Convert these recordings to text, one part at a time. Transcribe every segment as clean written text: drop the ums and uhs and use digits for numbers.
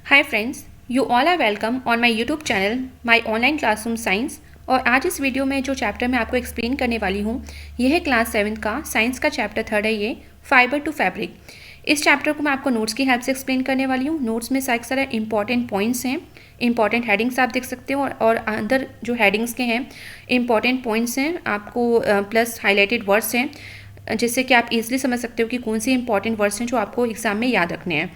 Hi friends, you all are welcome on my YouTube channel my online classroom science. और आज इस video में जो चैप्टर मैं आपको एक्सप्लेन करने वाली हूँ यह है क्लास 7 का साइंस का चैप्टर 3 है ये फाइबर टू फैब्रिक। इस चैप्टर को मैं आपको नोट्स की हेल्प से एक्सप्लेन करने वाली हूँ। नोट्स में सारे इंपॉर्टेंट पॉइंट्स हैं, इंपॉर्टेंट हेडिंग्स आप देख सकते हो और अंदर जो हेडिंग्स के हैं इंपॉर्टेंट पॉइंट्स हैं आपको प्लस हाईलाइटेड वर्ड्स हैं, जिससे कि आप इजीली समझ सकते हो कि कौन से इंपॉर्टेंट वर्ड्स हैं जो आपको एग्जाम में याद रखने हैं।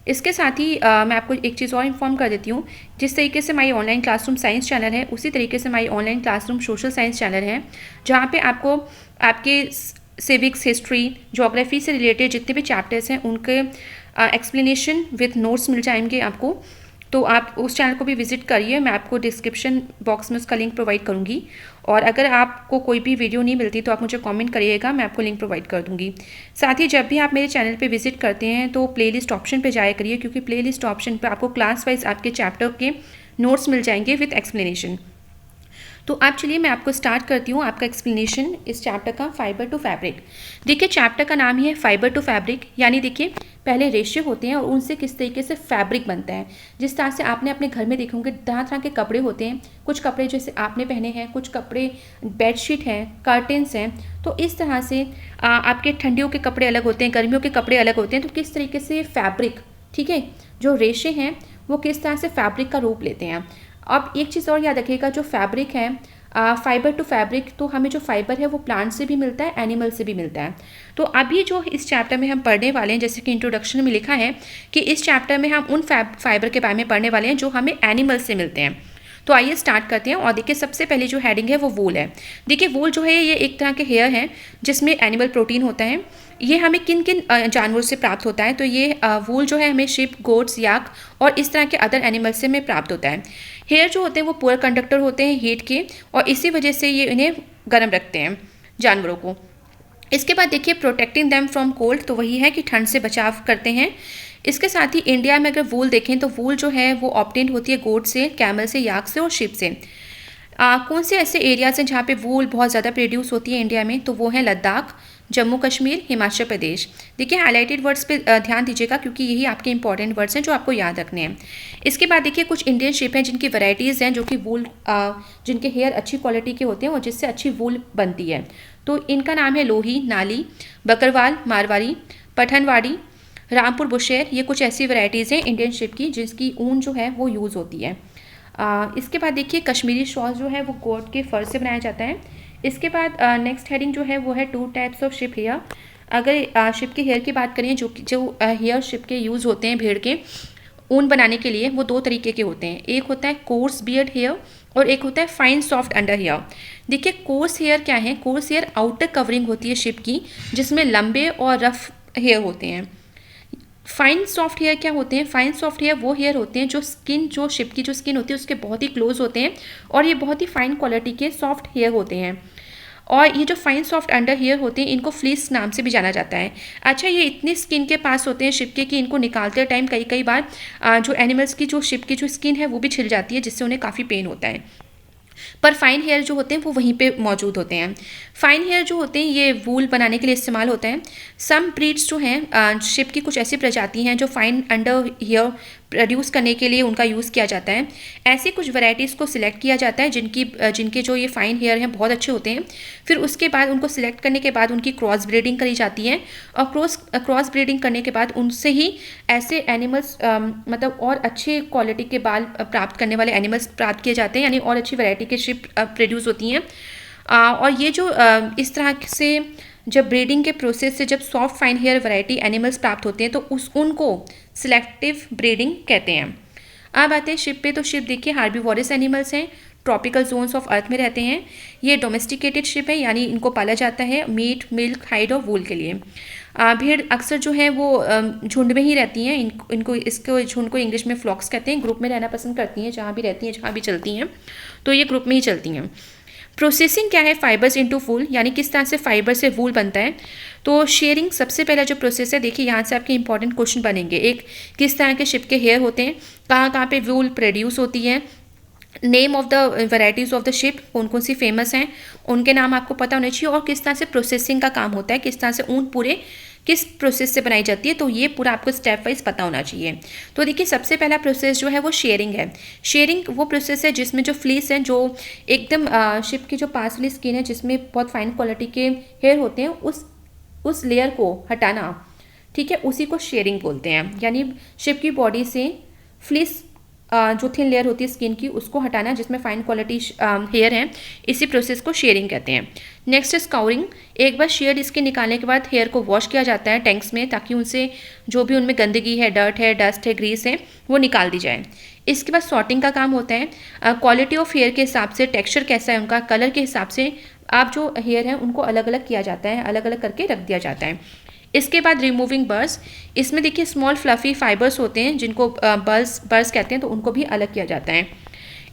इसके साथ ही मैं आपको एक चीज़ और इन्फॉर्म कर देती हूँ। जिस तरीके से my online classroom science channel है उसी तरीके से my online classroom social science channel है, जहाँ पे आपको आपके सिविक्स, हिस्ट्री, ज्योग्राफी से रिलेटेड जितने भी चैप्टर्स हैं उनके एक्सप्लेनेशन विथ नोट्स मिल जाएंगे आपको। तो आप उस चैनल को भी विजिट करिए, मैं आपको डिस्क्रिप्शन बॉक्स में उसका लिंक प्रोवाइड करूँगी। और अगर आपको कोई भी वीडियो नहीं मिलती तो आप मुझे कमेंट करिएगा, मैं आपको लिंक प्रोवाइड कर दूँगी। साथ ही जब भी आप मेरे चैनल पे विजिट करते हैं तो प्लेलिस्ट ऑप्शन पे जाया करिए, क्योंकि प्लेलिस्ट ऑप्शन पे आपको क्लास वाइज आपके चैप्टर के नोट्स मिल जाएंगे विथ एक्सप्लेनेशन। तो आप चलिए मैं आपको स्टार्ट करती हूँ आपका एक्सप्लेनेशन इस चैप्टर का, फाइबर टू फैब्रिक। देखिए चैप्टर का नाम ही है फाइबर टू फैब्रिक, यानी देखिए पहले रेशे होते हैं और उनसे किस तरीके से फैब्रिक बनता है। जिस तरह से आपने अपने घर में देखे होंगे तरह तरह के कपड़े होते हैं, कुछ कपड़े जैसे आपने पहने हैं, कुछ कपड़े बेडशीट हैं, कर्टेंस हैं। तो इस तरह से आपके ठंडियों के कपड़े अलग होते हैं, गर्मियों के कपड़े अलग होते हैं। तो किस तरीके से फैब्रिक, ठीक है, जो रेशे हैं वो किस तरह से फैब्रिक का रूप लेते हैं। अब एक चीज़ और याद रखिएगा, जो फैब्रिक है फाइबर टू फैब्रिक, तो हमें जो फाइबर है वो प्लांट से भी मिलता है, एनिमल से भी मिलता है। तो अभी जो इस चैप्टर में हम पढ़ने वाले हैं, जैसे कि इंट्रोडक्शन में लिखा है कि इस चैप्टर में हम उन फाइबर के बारे में पढ़ने वाले हैं जो हमें एनिमल से मिलते हैं। तो आइए स्टार्ट करते हैं। और देखिए सबसे पहले जो हेडिंग है वो वूल है। देखिए वूल जो है ये एक तरह के हेयर हैं जिसमें एनिमल प्रोटीन होता है। ये हमें किन किन जानवरों से प्राप्त होता है, तो ये वूल जो है हमें शिप, गोट्स, याक और इस तरह के अदर एनिमल से हमें प्राप्त होता है। हेयर जो होते हैं वो पुअर कंडक्टर होते हैं हीट के, और इसी वजह से ये इन्हें गर्म रखते हैं जानवरों को। इसके बाद देखिए प्रोटेक्टिंग देम फ्रॉम कोल्ड, तो वही है कि ठंड से बचाव करते हैं। इसके साथ ही इंडिया में अगर वूल देखें तो वूल जो है वो ऑब्टेन्ड होती है गोट से, कैमल से, याक से और शिप से। कौन से ऐसे एरियाज हैं जहाँ पे वूल बहुत ज़्यादा प्रोड्यूस होती है इंडिया में, तो वो है लद्दाख, जम्मू कश्मीर, हिमाचल प्रदेश। देखिए हाईलाइटेड वर्ड्स पे ध्यान दीजिएगा, क्योंकि यही आपके इंपॉर्टेंट वर्ड्स हैं जो आपको याद रखने हैं। इसके बाद देखिए कुछ इंडियन शिप हैं जिनकी वैरायटीज़ हैं, जो कि वूल जिनके हेयर अच्छी क्वालिटी के होते हैं और जिससे अच्छी वूल बनती है। तो इनका नाम है लोही, नाली, बकरवाल, मारवाड़ी, पठनवाड़ी, रामपुर बुशेर। ये कुछ ऐसी वैरायटीज़ हैं इंडियन शिप की जिसकी ऊन जो है वो यूज़ होती है। इसके बाद देखिए कश्मीरी शॉल जो है वो गोट के फर से बनाया जाता है। इसके बाद नेक्स्ट हेडिंग जो है वो है 2 टाइप्स ऑफ शिप हेयर। अगर शिप के हेयर की बात करें, जो हेयर शिप के यूज़ होते हैं भेड़ के ऊन बनाने के लिए, वो 2 तरीके के होते हैं। एक होता है कोर्स बियर्ड हेयर और एक होता है फाइन सॉफ्ट अंडर हेयर। देखिए कोर्स हेयर क्या है, कोर्स हेयर आउटर कवरिंग होती है शिप की, जिसमें लंबे और रफ हेयर होते हैं। फाइन सॉफ्ट हेयर क्या होते हैं, फाइन सॉफ्ट हेयर वो हेयर होते हैं जो स्किन, जो शिप की जो स्किन होती है उसके बहुत ही क्लोज होते हैं और ये बहुत ही फाइन क्वालिटी के सॉफ्ट हेयर होते हैं। और ये जो फाइन सॉफ्ट अंडर हेयर होते हैं इनको फ्लीस नाम से भी जाना जाता है। अच्छा, ये इतनी स्किन के पास होते हैं शिप के कि इनको निकालते टाइम कई कई बार जो एनिमल्स की जो शिप की जो स्किन है वो भी छिल जाती है, जिससे उन्हें काफ़ी पेन होता है। पर फाइन हेयर जो होते हैं वो वहीं पे मौजूद होते हैं। फाइन हेयर जो होते हैं ये वूल बनाने के लिए इस्तेमाल होता है। सम ब्रीड्स जो हैं शिप की कुछ ऐसी प्रजाति हैं जो फाइन अंडर हेयर प्रोड्यूस करने के लिए उनका यूज़ किया जाता है। ऐसी कुछ वैरायटीज़ को सिलेक्ट किया जाता है जिनके जो ये फाइन हेयर हैं बहुत अच्छे होते हैं। फिर उसके बाद उनको सिलेक्ट करने के बाद उनकी क्रॉस ब्रीडिंग करी जाती है और क्रॉस ब्रीडिंग करने के बाद उनसे ही ऐसे एनिमल्स मतलब और अच्छे क्वालिटी के बाल प्राप्त करने वाले एनिमल्स प्राप्त किए जाते हैं, यानी और अच्छी वैरायटी के शिप प्रोड्यूस होती हैं। और ये जो इस तरह से जब ब्रीडिंग के प्रोसेस से जब soft fine hair variety animals प्राप्त होते हैं तो उनको सिलेक्टिव ब्रीडिंग कहते हैं। अब आते हैं शिप पे। तो शिप देखिए हार्बीवोरस एनिमल्स हैं, ट्रॉपिकल जोन्स ऑफ अर्थ में रहते हैं। ये डोमेस्टिकेटेड शिप है, यानी इनको पाला जाता है मीट, मिल्क, हाइड और वूल के लिए। भेड़ अक्सर जो है वो झुंड में ही रहती हैं। इसको झुंड को इंग्लिश में फ्लॉक्स कहते हैं। ग्रुप में रहना पसंद करती हैं, जहाँ भी रहती हैं, जहाँ भी चलती हैं, तो ये ग्रुप में ही चलती हैं। प्रोसेसिंग क्या है, फाइबर्स इनटू वूल, यानी किस तरह से फाइबर से वूल बनता है। तो शेयरिंग सबसे पहला जो प्रोसेस है, देखिए यहाँ से आपके इंपॉर्टेंट क्वेश्चन बनेंगे। एक, किस तरह के शिप के हेयर होते हैं, कहाँ कहाँ पे वूल प्रोड्यूस होती है, name of the varieties of the ship, कौन कौन सी फेमस हैं, उनके नाम आपको पता होने चाहिए, और किस तरह से प्रोसेसिंग का काम होता है, किस तरह से ऊन पूरे किस प्रोसेस से बनाई जाती है, तो ये पूरा आपको स्टेप वाइज पता होना चाहिए। तो देखिए सबसे पहला प्रोसेस जो है वो शेयरिंग है। शेयरिंग वो प्रोसेस है जिसमें जो फ्लीस है, जो एकदम शिप की जो पास वाली स्किन है जिसमें बहुत फाइन क्वालिटी के हेयर होते हैं, उस लेयर को हटाना, ठीक है, उसी को शेयरिंग बोलते हैं। यानी शिप की बॉडी से फ्लीस जो थिन लेयर होती है स्किन की, उसको हटाना जिसमें फाइन क्वालिटी हेयर है, इसी प्रोसेस को शेयरिंग कहते हैं। नेक्स्ट है स्काउरिंग। एक बार शेयर स्किन निकालने के बाद हेयर को वॉश किया जाता है टैंक्स में, ताकि उनसे जो भी उनमें गंदगी है, डर्ट है, डस्ट है, ग्रीस है, वो निकाल दी जाए। इसके बाद सॉर्टिंग का काम होता है। क्वालिटी ऑफ हेयर के हिसाब से, टेक्सचर कैसा है उनका, कलर के हिसाब से आप जो हेयर हैं उनको अलग अलग किया जाता है, अलग अलग करके रख दिया जाता है। इसके बाद रिमूविंग बर्स। इसमें देखिए स्मॉल फ्लफी फाइबर्स होते हैं जिनको बर्स कहते हैं, तो उनको भी अलग किया जाता है।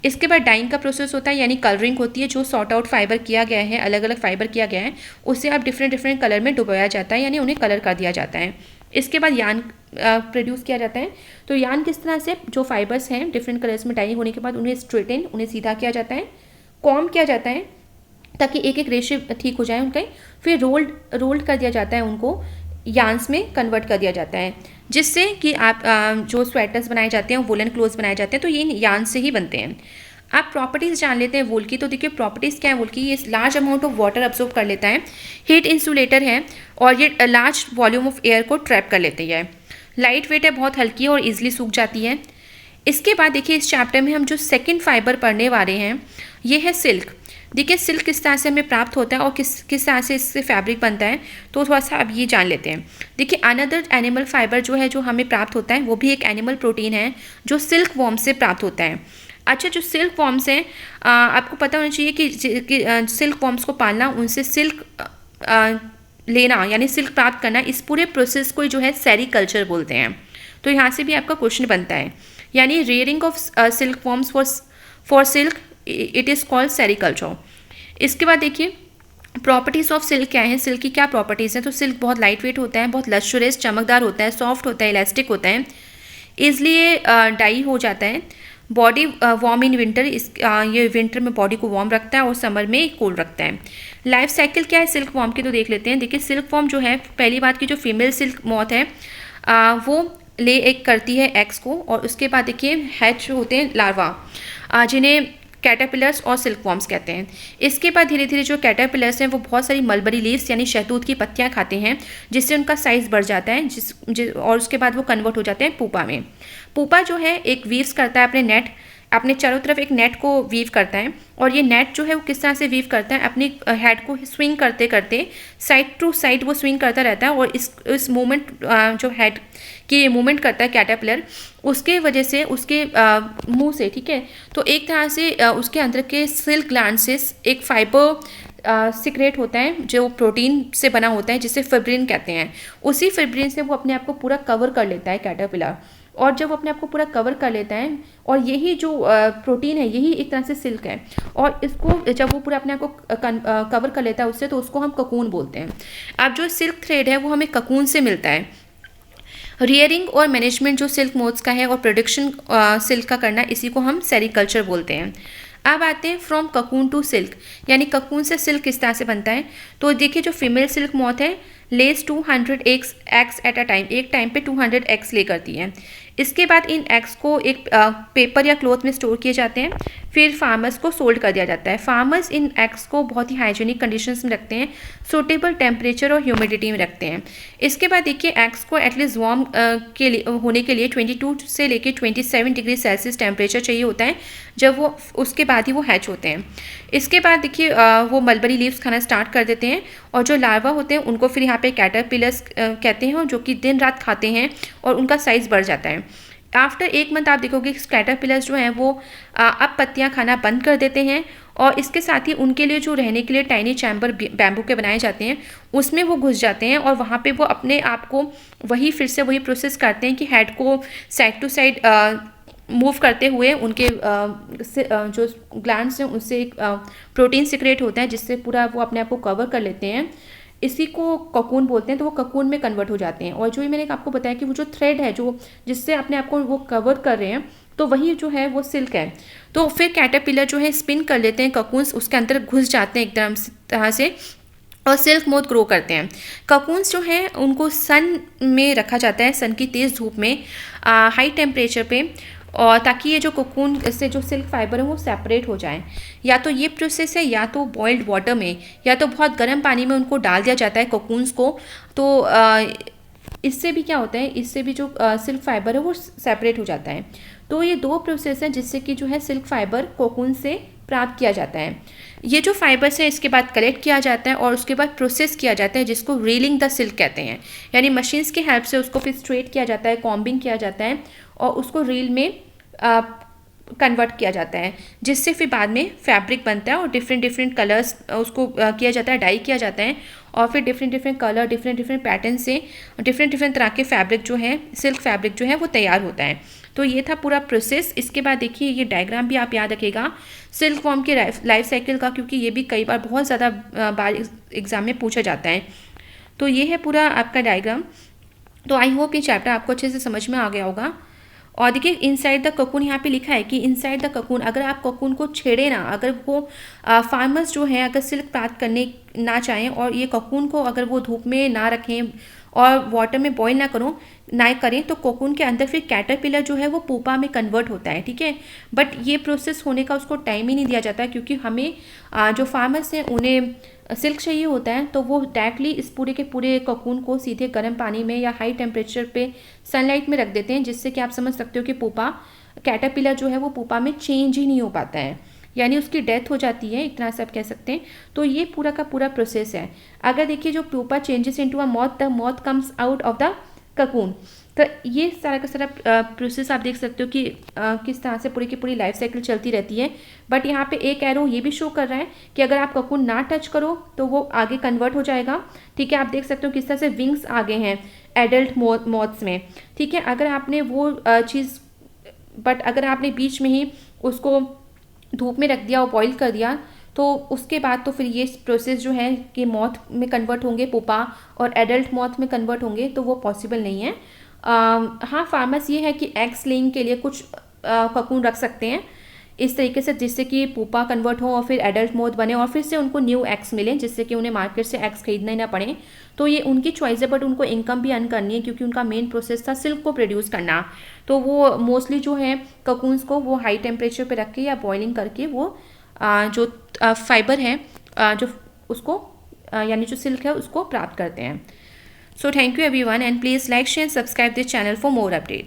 इसके बाद डाइंग का प्रोसेस होता है, यानी कलरिंग होती है। जो सॉर्ट आउट फाइबर किया गया है, अलग अलग फाइबर किया गया है, उसे अब डिफरेंट डिफरेंट कलर में डुबोया जाता है, यानी उन्हें कलर कर दिया जाता है। इसके बाद यान प्रोड्यूस किया जाता है। तो यान किस तरह से, जो फाइबर्स हैं डिफरेंट कलर्स में डाइंग होने के बाद उन्हें स्ट्रेटन, उन्हें सीधा किया जाता है, कॉम किया जाता है ताकि एक एक रेशे ठीक हो जाए उनके, फिर रोल्ड कर दिया जाता है, उनको यान्स में कन्वर्ट कर दिया जाता है, जिससे कि आप जो स्वेटर्स बनाए जाते हैं, वुलन क्लोथ्स बनाए जाते हैं, तो ये यान से ही बनते हैं। आप प्रॉपर्टीज़ जान लेते हैं वूल की। तो देखिए प्रॉपर्टीज़ क्या है वूल की, ये large amount of water absorb कर लेता है, हीट इंसुलेटर है, और ये लार्ज वॉल्यूम ऑफ एयर को ट्रैप कर लेती है, लाइट वेट है, बहुत हल्की है और ईजिली सूख जाती है। इसके बाद देखिए इस चैप्टर में हम जो सेकेंड फाइबर पढ़ने वाले हैं, ये है सिल्क। देखिए सिल्क किस तरह से हमें प्राप्त होता है और किस तरह से इससे फैब्रिक बनता है, तो थोड़ा सा अब ये जान लेते हैं। देखिए अनदर एनिमल फाइबर जो है, जो हमें प्राप्त होता है, वो भी एक एनिमल प्रोटीन है जो सिल्क वॉर्म से प्राप्त होता है। अच्छा, जो सिल्क वॉर्म्स हैं, आपको पता होना चाहिए कि सिल्क वॉर्म्स को पालना, उनसे सिल्क लेना, यानी सिल्क प्राप्त करना, इस पूरे प्रोसेस को जो है सेरीकल्चर बोलते हैं। तो यहाँ से भी आपका क्वेश्चन बनता है, यानी rearing of silk worms for silk, it is called sericulture. इसके बाद देखिए प्रॉपर्टीज़ ऑफ सिल्क क्या है, सिल्क की क्या प्रॉपर्टीज़ हैं। तो सिल्क बहुत लाइट वेट होता है, बहुत लश्चरस, चमकदार होता है, सॉफ्ट होता है, इलास्टिक होता है, ईजिली डाई हो जाता है, बॉडी वार्म इन विंटर, ये विंटर में बॉडी को वार्म रखता है और समर में कोल्ड रखता है। लाइफ साइकिल क्या है सिल्क वॉर्म की, तो देख लेते हैं। देखिए सिल्क वॉर्म जो है, पहली बात की जो फीमेल सिल्क मॉथ है, वो ले एक करती है एग्स को, और उसके बाद देखिए हैच होते हैं लार्वा, जिन्हें कैटरपिलर्स और सिल्क वॉर्म्स कहते हैं। इसके बाद धीरे धीरे जो कैटरपिलर्स हैं वो बहुत सारी मलबरी लीव्स यानी शहतूत की पत्तियां खाते हैं, जिससे उनका साइज़ बढ़ जाता है, और उसके बाद वो कन्वर्ट हो जाते हैं पूपा में। पूपा जो है एक वीव्स करता है अपने चारों तरफ एक नेट को वीव करता है, और ये नेट जो है वो किस तरह से वीव करता है, अपनी हेड को स्विंग करते करते साइड टू साइड वो स्विंग करता रहता है, और इस मूवमेंट जो हेड की मूवमेंट करता है कैटरपिलर, उसके वजह से उसके मुंह से, ठीक है, तो एक तरह से उसके अंदर के सिल्क ग्लैंड से एक फाइबर सिक्रेट होता है जो प्रोटीन से बना होता है, जिसे फिब्रिन कहते हैं। उसी फिब्रिन से वो अपने आप को पूरा कवर कर लेता है कैटरपिलर, और जब अपने आप को पूरा कवर कर लेता है, और यही जो प्रोटीन है यही एक तरह से सिल्क है, और इसको जब वो पूरा अपने आप को कवर कर लेता है उससे, तो उसको हम ककून बोलते हैं। अब जो सिल्क थ्रेड है वो हमें ककून से मिलता है। रियरिंग और मैनेजमेंट जो सिल्क मोथ्स का है और प्रोडक्शन सिल्क का करना, इसी को हम सेरीकल्चर बोलते हैं। अब आते हैं फ्रॉम ककून टू सिल्क, यानी ककून से सिल्क किस तरह से बनता है। तो देखिए जो फीमेल सिल्क मॉथ है less 200 eggs at a time, एक टाइम पे 200 एग्स ले करती है। इसके बाद इन एग्स को एक पेपर या क्लॉथ में स्टोर किए जाते हैं, फिर फार्मर्स को सोल्ड कर दिया जाता है। फार्मर्स इन एग्स को बहुत ही हाइजीनिक कंडीशंस में रखते हैं, सूटेबल टेम्परेचर और ह्यूमिडिटी में रखते हैं। इसके बाद देखिए एग्स को एटलीस्ट वार्म होने के लिए 22 से लेकर 27 डिग्री सेल्सियस टेम्परेचर चाहिए होता है, जब वो उसके बाद ही वो हैच होते हैं। इसके बाद देखिए वो मलबरी लीव्स खाना स्टार्ट कर देते हैं, और जो लार्वा होते हैं उनको फिर यहाँ पे कैटरपिलर्स कहते हैं, जो कि दिन रात खाते हैं और उनका साइज़ बढ़ जाता है। आफ्टर एक मंथ आप देखोगे कैटरपिलर्स जो हैं वो अब पत्तियाँ खाना बंद कर देते हैं, और इसके साथ ही उनके लिए जो रहने के लिए टाइनी चैम्बर बैम्बू के बनाए जाते हैं उसमें वो घुस जाते हैं, और वहाँ पे वो अपने आप को फिर से वही प्रोसेस करते हैं कि हेड को साइड टू साइड मूव करते हुए उनके जो ग्लैंड्स हैं उनसे एक प्रोटीन सिक्रेट होता है, जिससे पूरा वो अपने आप को कवर कर लेते हैं। इसी को ककून बोलते हैं। तो वो ककून में कन्वर्ट हो जाते हैं, और जो मैंने आपको बताया कि वो जो थ्रेड है जो जिससे अपने आप को वो कवर कर रहे हैं, तो वही जो है वो सिल्क है। तो फिर कैटरपिलर जो है स्पिन कर लेते हैं ककून्स, उसके अंदर घुस जाते हैं एक तरह से, और सिल्क मोथ ग्रो करते हैं। ककून्स जो हैं उनको सन में रखा जाता है, सन की तेज़ धूप में, हाई टेम्परेचर पे, और ताकि ये जो कोकून से जो सिल्क फाइबर है वो सेपरेट हो जाए। या तो ये प्रोसेस है, या तो बॉइल्ड वाटर में, या तो बहुत गर्म पानी में उनको डाल दिया जाता है कोकून्स को। तो इससे भी क्या होता है, इससे भी जो सिल्क फाइबर है वो सेपरेट हो जाता है। तो ये दो प्रोसेस हैं जिससे कि जो है सिल्क फाइबर कोकून से प्राप्त किया जाता है। ये जो फाइबर्स है इसके बाद कलेक्ट किया जाता है और उसके बाद प्रोसेस किया जाता है, जिसको रीलिंग द सिल्क कहते हैं। यानी मशीन्स की हेल्प से उसको फिर स्ट्रेट किया जाता है, कॉम्बिंग किया जाता है और उसको रील में कन्वर्ट किया जाता है, जिससे फिर बाद में फैब्रिक बनता है और डिफरेंट डिफरेंट कलर्स उसको किया जाता है, डाई किया जाता है, और फिर different different colour, different different pattern से डिफरेंट डिफरेंट तरह के फैब्रिक जो है, सिल्क फैब्रिक जो है वो तैयार होता है। तो ये था पूरा प्रोसेस। इसके बाद देखिए ये डायग्राम भी आप याद रखिएगा सिल्क वॉर्म के लाइफ साइकिल का, क्योंकि ये भी कई बार बहुत ज़्यादा बार एग्जाम में पूछा जाता है। तो ये है पूरा आपका डायग्राम। तो आई होप ये चैप्टर आपको अच्छे से समझ में आ गया होगा। और देखिए इनसाइड द ककून यहाँ पे लिखा है कि इनसाइड द ककून, अगर आप ककून को छेड़े ना, अगर वो फार्मर्स जो हैं अगर सिल्क प्राप्त करने ना चाहें और ये ककून को अगर वो धूप में ना रखें और वाटर में बॉईल ना करें, तो कोकून के अंदर फिर कैटरपिलर जो है वो पूपा में कन्वर्ट होता है, ठीक है। बट ये प्रोसेस होने का उसको टाइम ही नहीं दिया जाता है, क्योंकि हमें जो फार्मर्स हैं उन्हें सिल्क चाहिए होता है, तो वो डायरेक्टली इस पूरे के पूरे कोकून को सीधे गर्म पानी में या हाई टेम्परेचर पे सनलाइट में रख देते हैं, जिससे कि आप समझ सकते हो कि पूपा कैटरपिलर जो है वो पूपा में चेंज ही नहीं हो पाता है, यानी उसकी डेथ हो जाती है, एक तरह से आप कह सकते हैं। तो ये पूरा का पूरा प्रोसेस है। अगर देखिए जो pupa changes into a moth, the moth comes out of the cocoon. तो ये सारा का सारा प्रोसेस आप देख सकते हो कि किस तरह से पूरी की पूरी लाइफ साइकिल चलती रहती है। बट यहाँ पे एक एरो ये भी शो कर रहा है कि अगर आप ककून ना टच करो तो वो आगे कन्वर्ट हो जाएगा, ठीक है। आप देख सकते हो किस तरह से विंग्स आगे हैं एडल्ट मॉथ्स में, ठीक है। अगर आपने वो चीज़, बट अगर आपने बीच में ही उसको धूप में रख दिया और बॉईल कर दिया, तो उसके बाद तो फिर ये प्रोसेस जो है कि मॉथ में कन्वर्ट होंगे पुपा और एडल्ट मॉथ में कन्वर्ट होंगे, तो वो पॉसिबल नहीं है। हाँ, फार्मर्स ये है कि एग्स लेइंग के लिए कुछ ककून रख सकते हैं इस तरीके से, जिससे कि पुपा कन्वर्ट हो और फिर एडल्ट मॉथ बने और फिर से उनको न्यू एग्स मिलें, जिससे कि उन्हें मार्केट से एग्स खरीदना ही ना पड़े। तो ये उनकी चॉइस है, बट उनको इनकम भी अर्न करनी है, क्योंकि उनका मेन प्रोसेस था सिल्क को प्रोड्यूस करना। तो वो मोस्टली जो है ककून्स को वो हाई टेम्परेचर पे रख के या बॉइलिंग करके वो जो फाइबर है जो उसको यानी जो सिल्क है उसको प्राप्त करते हैं। So thank you everyone, and please like, share and subscribe this channel for more updates.